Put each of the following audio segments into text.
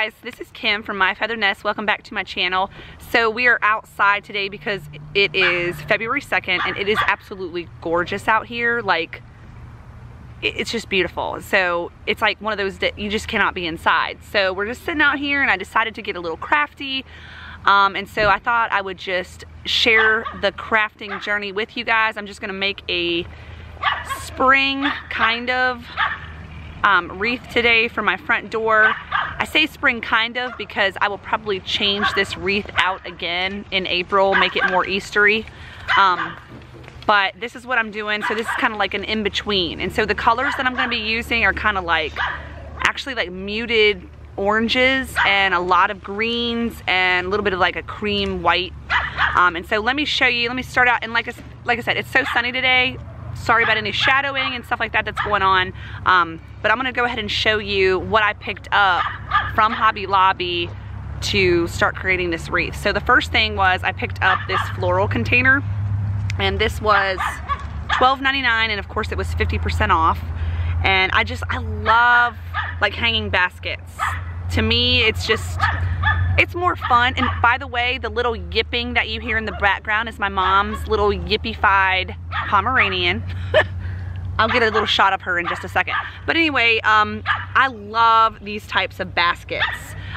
Guys, this is Kim from My Feather Nest. Welcome back to my channel. So we are outside today because it is February 2nd and it is absolutely gorgeous out here. Like, it's just beautiful. So it's like one of those that you just cannot be inside. So we're just sitting out here and I decided to get a little crafty. And so I thought I would just share the crafting journey with you guys. I'm just gonna make a spring kind of wreath today for my front door. I say spring kind of because I will probably change this wreath out again in April, make it more Eastery. But this is what I'm doing. So this is kind of like an in-between. And so the colors that I'm gonna be using are kind of like, actually like muted oranges and a lot of greens and a little bit of like a cream white. And so let me show you, let me start out, and like I said, it's so sunny today. Sorry about any shadowing and stuff like that that's going on. But I'm gonna go ahead and show you what I picked up from Hobby Lobby to start creating this wreath. So the first thing was I picked up this floral container, and this was $12.99, and of course it was 50% off. And I love like hanging baskets. To me, it's more fun. And by the way, the little yipping that you hear in the background is my mom's little yippified Pomeranian. I'll get a little shot of her in just a second. But anyway, I love these types of baskets.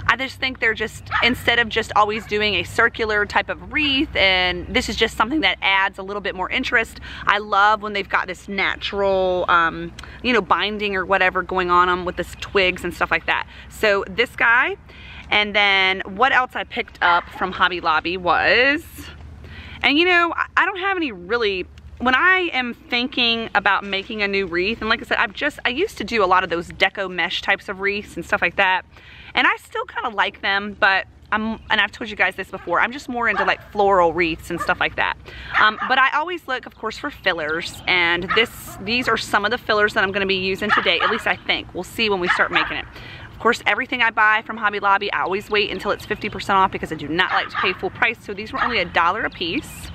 I just think they're just, instead of just always doing a circular type of wreath, and this is just something that adds a little bit more interest. I love when they've got this natural, you know, binding or whatever going on them with this twigs and stuff like that. So this guy, and then what else I picked up from Hobby Lobby was, and you know, I don't have any really, when I am thinking about making a new wreath, and like I said, I used to do a lot of those deco mesh types of wreaths and stuff like that. And I still kind of like them, but and I've told you guys this before, I'm just more into like floral wreaths and stuff like that. But I always look, of course, for fillers, and these are some of the fillers that I'm gonna be using today, at least I think. We'll see when we start making it. Of course, everything I buy from Hobby Lobby, I always wait until it's 50% off because I do not like to pay full price. So these were only $1 a piece.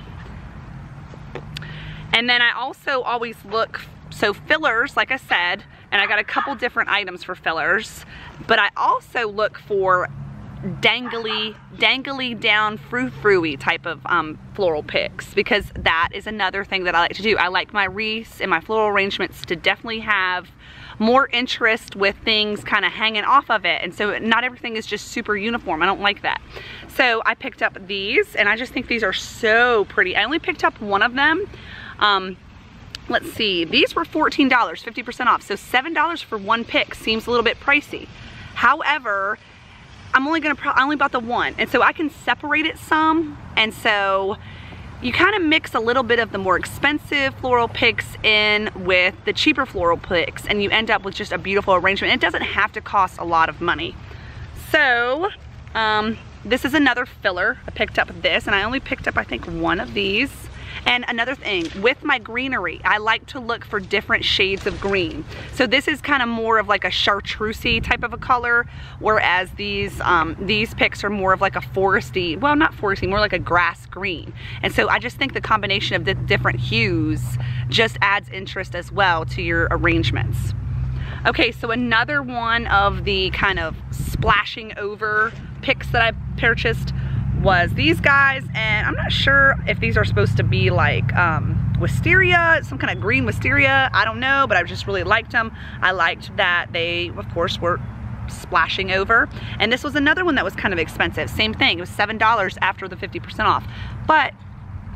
And then I also always look, so fillers, like I said, and I got a couple different items for fillers, but I also look for dangly down frou-frou-y type of floral picks, because that is another thing that I like to do. I like my wreaths and my floral arrangements to definitely have more interest with things kind of hanging off of it, and so not everything is just super uniform. I don't like that. So I picked up these, and I just think these are so pretty. I only picked up one of them. Let's see, these were $14, 50% off, so $7 for one pick seems a little bit pricey. However, I only bought the one, and so I can separate it some, and so you kind of mix a little bit of the more expensive floral picks in with the cheaper floral picks, and you end up with just a beautiful arrangement. It doesn't have to cost a lot of money. So, this is another filler. I picked up this, and I only picked up, I think, one of these. And another thing, with my greenery, I like to look for different shades of green. So this is kind of more of like a chartreusey type of a color, whereas these picks are more of like a foresty, well, not foresty, more like a grass green. And so I just think the combination of the different hues just adds interest as well to your arrangements. Okay, so another one of the kind of splashing over picks that I purchased was these guys, and I'm not sure if these are supposed to be like wisteria, some kind of green wisteria, I don't know, but I just really liked them. I liked that they, of course, were splashing over. And this was another one that was kind of expensive. Same thing, it was $7 after the 50% off. But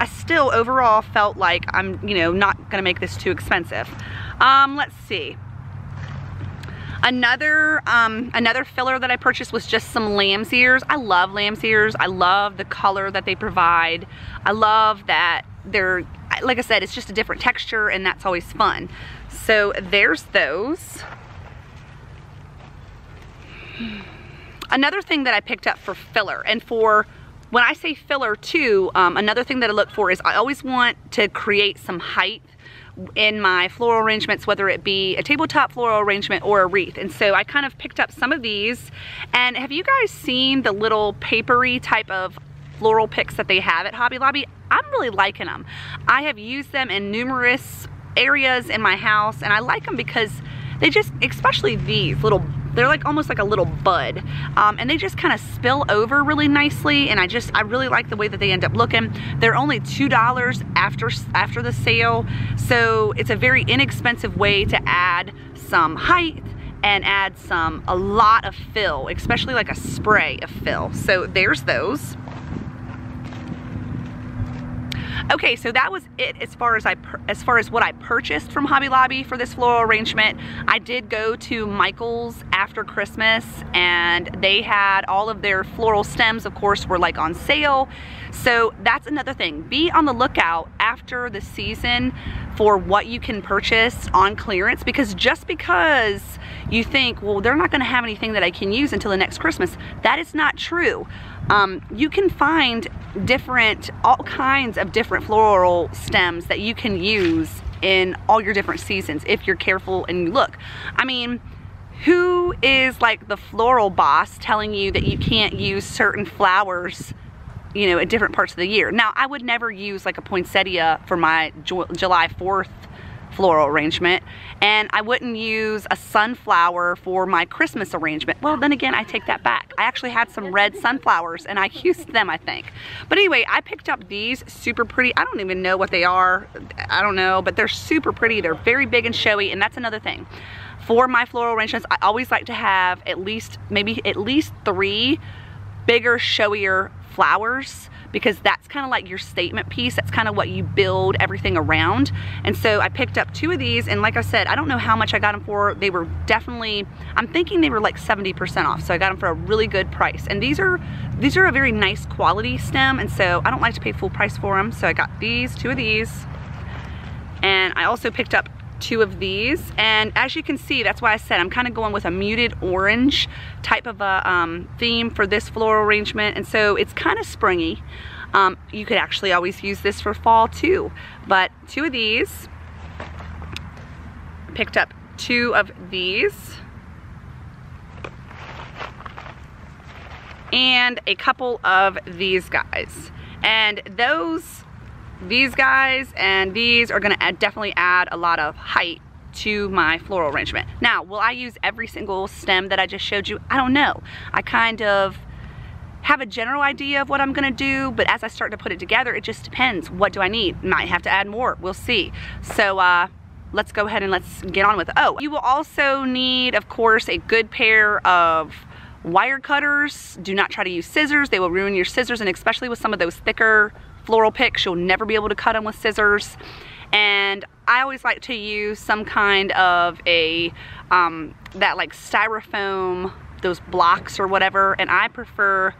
I still overall felt like I'm, you know, not gonna make this too expensive. Let's see. Another filler that I purchased was just some lamb's ears. I love lamb's ears. I love the color that they provide. I love that they're, like I said, it's just a different texture, and that's always fun. So there's those. Another thing that I picked up for filler, and for when I say filler too, another thing that I look for is I always want to create some height in my floral arrangements, whether it be a tabletop floral arrangement or a wreath. And so I kind of picked up some of these. And have you guys seen the little papery type of floral picks that they have at Hobby Lobby? I'm really liking them. I have used them in numerous areas in my house, and I like them because they just, especially these little they're like almost like a little bud, and they just kind of spill over really nicely, and I really like the way that they end up looking. They're only $2 after the sale, so it's a very inexpensive way to add some height and add a lot of fill, especially like a spray of fill. So there's those. Okay, so that was it as far as what I purchased from Hobby Lobby for this floral arrangement. I did go to Michael's after Christmas, and they had all of their floral stems, of course, were like on sale. So that's another thing. Be on the lookout after the season for what you can purchase on clearance, because just because you think, well, they're not gonna have anything that I can use until the next Christmas, that is not true. You can find all kinds of different floral stems that you can use in all your different seasons if you're careful and you look. I mean, who is like the floral boss telling you that you can't use certain flowers, you know, at different parts of the year? Now, I would never use like a poinsettia for my July 4th floral arrangement, and I wouldn't use a sunflower for my Christmas arrangement. Well, then again, I take that back. I actually had some red sunflowers and I used them, I think. But anyway, I picked up these super pretty. I don't even know what they are. I don't know, but they're super pretty. They're very big and showy, and that's another thing. For my floral arrangements, I always like to have maybe at least 3 bigger, showier flowers, because that's kind of like your statement piece. That's kind of what you build everything around. And so I picked up 2 of these, and like I said, I don't know how much I got them for. They were definitely, I'm thinking they were like 70% off, so I got them for a really good price. And these are a very nice quality stem, and so I don't like to pay full price for them. So I got 2 of these, and I also picked up 2 of these, and as you can see, that's why I said I'm kind of going with a muted orange type of a theme for this floral arrangement, and so it's kind of springy. You could actually always use this for fall too, but 2 of these, picked up 2 of these, and a couple of these guys, and these guys and these are gonna definitely add a lot of height to my floral arrangement. Now, will I use every single stem that I just showed you? I don't know. I kind of have a general idea of what I'm gonna do, but as I start to put it together, it just depends. What do I need? Might have to add more, we'll see. So let's go ahead and let's get on with it. Oh, you will also need, of course, a good pair of wire cutters. Do not try to use scissors. They will ruin your scissors, and especially with some of those thicker floral picks, you'll never be able to cut them with scissors. And I always like to use some kind of a that like styrofoam, those blocks or whatever, and I prefer,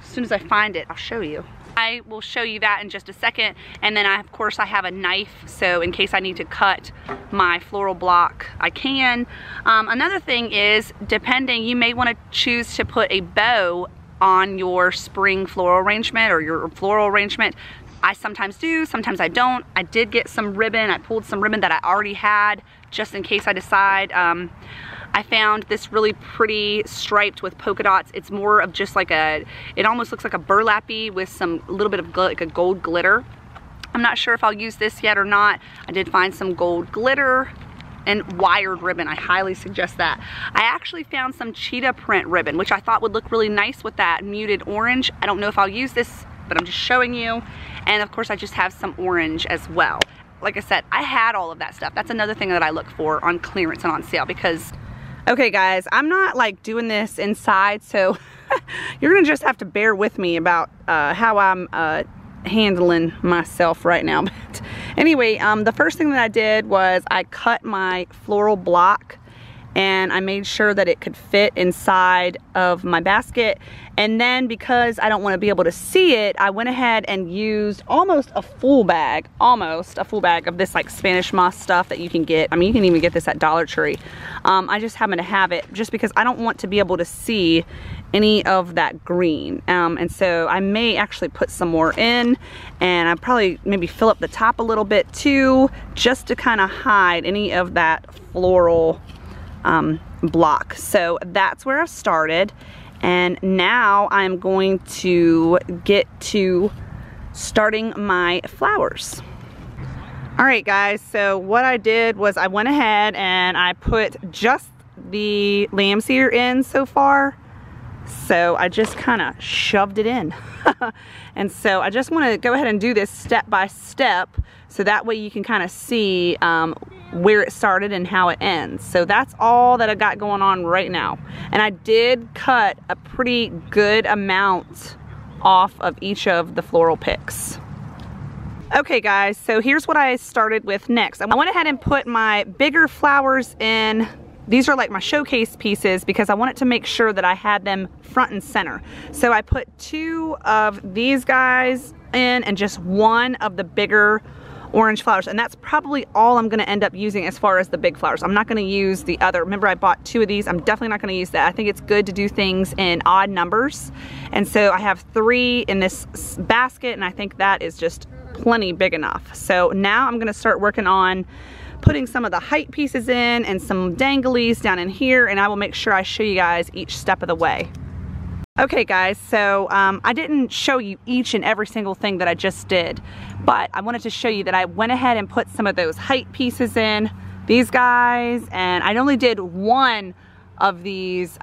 as soon as I find it, I'll show you. I will show you that in just a second. And then of course I have a knife, so in case I need to cut my floral block, I can. Another thing is, depending, you may want to choose to put a bow on your spring floral arrangement or your floral arrangement. I sometimes do, sometimes I don't. I did get some ribbon. I pulled some ribbon that I already had just in case I decide. I found this really pretty striped with polka dots. It's more of just like it almost looks like a burlappy with a little bit of like a gold glitter. I'm not sure if I'll use this yet or not. I did find some gold glitter and wired ribbon. I highly suggest that. I actually found some cheetah print ribbon, which I thought would look really nice with that muted orange. I don't know if I'll use this, but I'm just showing you. And of course I just have some orange as well. Like I said, I had all of that stuff. That's another thing that I look for on clearance and on sale, because, okay guys, I'm not like doing this inside, so you're gonna just have to bear with me about how I'm handling myself right now. But anyway, the first thing that I did was I cut my floral block, and I made sure that it could fit inside of my basket. And then, because I don't want to be able to see it, I went ahead and used almost a full bag of this like Spanish moss stuff that you can get. I mean, you can even get this at Dollar Tree. I just happen to have it just because I don't want to be able to see any of that green. And so I may actually put some more in, and I probably maybe fill up the top a little bit too, just to kind of hide any of that floral block. So that's where I started, and now I'm going to get to starting my flowers. All right guys, so what I did was I went ahead and I put just the lamb's ear in so far. So I just kind of shoved it in. And so I just want to go ahead and do this step by step, so that way you can kind of see where it started and how it ends. So that's all that I got going on right now. And I did cut a pretty good amount off of each of the floral picks. Okay guys, so here's what I started with next. I went ahead and put my bigger flowers in. These are like my showcase pieces because I wanted to make sure that I had them front and center. So I put 2 of these guys in and just 1 of the bigger orange flowers, and that's probably all I'm gonna end up using as far as the big flowers. I'm not gonna use the other. Remember, I bought 2 of these. I'm definitely not gonna use that. I think it's good to do things in odd numbers. And so I have 3 in this basket, and I think that is just plenty big enough. So now I'm gonna start working on putting some of the height pieces in and some danglies down in here, and I will make sure I show you guys each step of the way. Okay guys, so I didn't show you each and every single thing that I just did, but I wanted to show you that I went ahead and put some of those height pieces in, these guys, and I only did 1 of these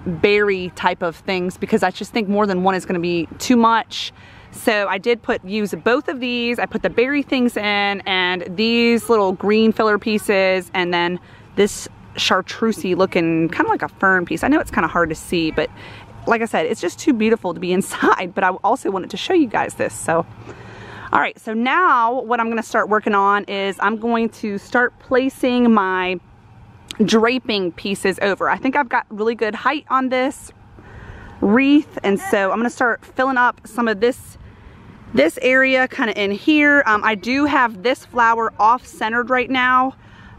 berry type of things because I just think more than 1 is gonna be too much. So I did use both of these. I put the berry things in and these little green filler pieces, and then this chartreusey looking kind of like a fern piece. I know it's kind of hard to see, but like I said, it's just too beautiful to be inside, but I also wanted to show you guys this. So, all right, so now what I'm gonna start working on is I'm going to start placing my draping pieces over. I think I've got really good height on this wreath, and so I'm gonna start filling up some of this area kind of in here. I do have this flower off-centered right now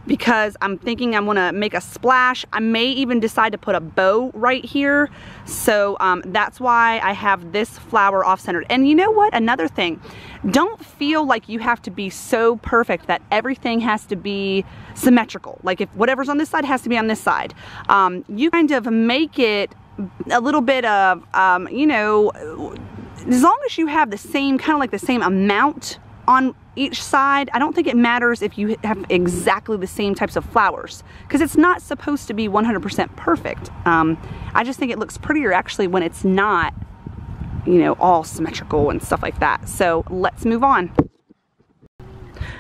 because I'm thinking I'm gonna make a splash. I may even decide to put a bow right here. So that's why I have this flower off-centered. And you know what? Another thing, don't feel like you have to be so perfect that everything has to be symmetrical. Like if whatever's on this side has to be on this side. You kind of make it a little bit of, you know, as long as you have the same, kind of like the same amount on each side, I don't think it matters if you have exactly the same types of flowers, because it's not supposed to be 100% perfect. I just think it looks prettier actually when it's not, you know, all symmetrical and stuff like that. So let's move on.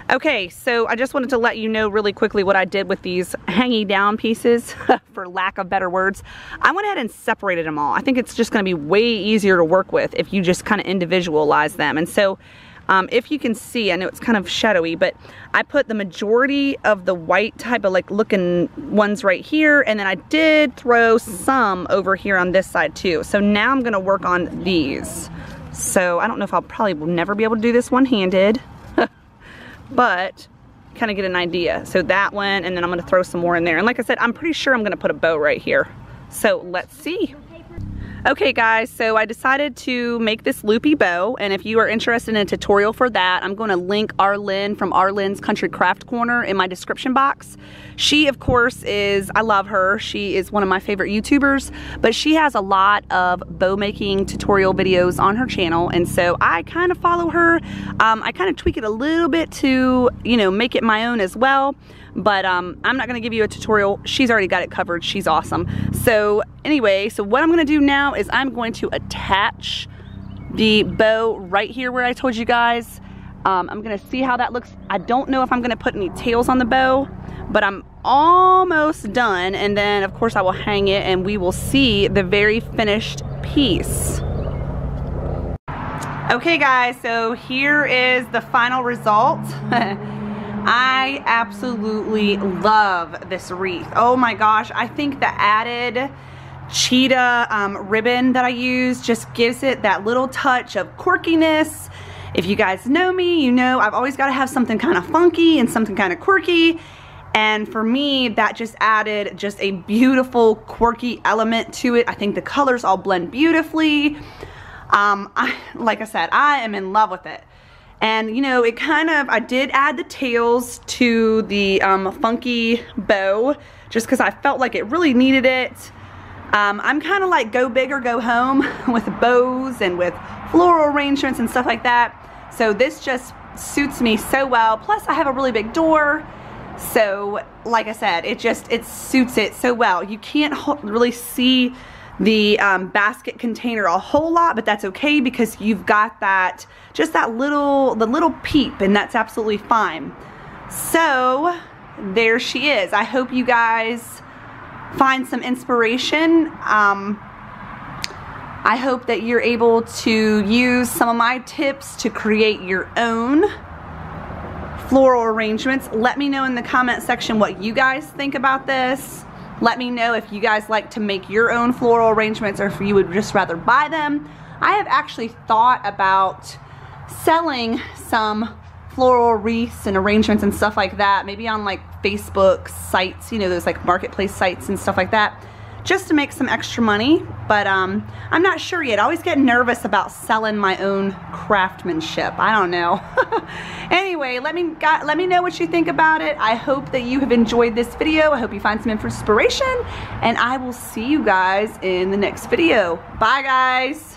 Okay, so I just wanted to let you know really quickly what I did with these hanging down pieces, for lack of better words. I went ahead and separated them all. I think it's just gonna be way easier to work with if you just kind of individualize them. And so if you can see, I know it's kind of shadowy, but I put the majority of the white type of like looking ones right here, and then I did throw some over here on this side too. So now I'm gonna work on these. So I don't know if I'll probably will never be able to do this one-handed, but kind of get an idea. So that one, and then I'm gonna throw some more in there. And like I said, I'm pretty sure I'm gonna put a bow right here. So let's see. Okay guys, so I decided to make this loopy bow, and if you are interested in a tutorial for that, I'm going to link Arlynn from Arlynn's Country Craft Corner in my description box. She, of course, I love her. She is one of my favorite YouTubers, but she has a lot of bow making tutorial videos on her channel, and so I kind of follow her. I kind of tweak it a little bit to, you know, make it my own as well. But I'm not gonna give you a tutorial. She's already got it covered. She's awesome. So anyway, so what I'm gonna do now is I'm going to attach the bow right here where I told you guys. I'm gonna see how that looks. I don't know if I'm gonna put any tails on the bow, but I'm almost done. And then of course I will hang it and we will see the very finished piece. Okay guys, so here is the final result. I absolutely love this wreath. Oh my gosh, I think the added cheetah ribbon that I use just gives it that little touch of quirkiness. If you guys know me, you know I've always got to have something kind of funky and something kind of quirky. And for me, that just added just a beautiful quirky element to it. I think the colors all blend beautifully. Like I said, I am in love with it. And you know, it kind of, I did add the tails to the funky bow just because I felt like it really needed it. I'm kind of like go big or go home with bows and with floral arrangements and stuff like that. So this just suits me so well. Plus I have a really big door. So like I said, it suits it so well. You can't really see the basket container a whole lot, but that's okay because you've got that, just that the little peep, and that's absolutely fine. So there she is. I hope you guys find some inspiration. I hope that you're able to use some of my tips to create your own floral arrangements. Let me know in the comment section what you guys think about this. Let me know if you guys like to make your own floral arrangements or if you would just rather buy them. I have actually thought about selling some floral wreaths and arrangements and stuff like that, maybe on like Facebook sites, you know, those like marketplace sites and stuff like that, just to make some extra money. But I'm not sure yet. I always get nervous about selling my own craftsmanship. I don't know. Anyway, let me know what you think about it. I hope that you have enjoyed this video. I hope you find some inspiration, and I will see you guys in the next video. Bye guys.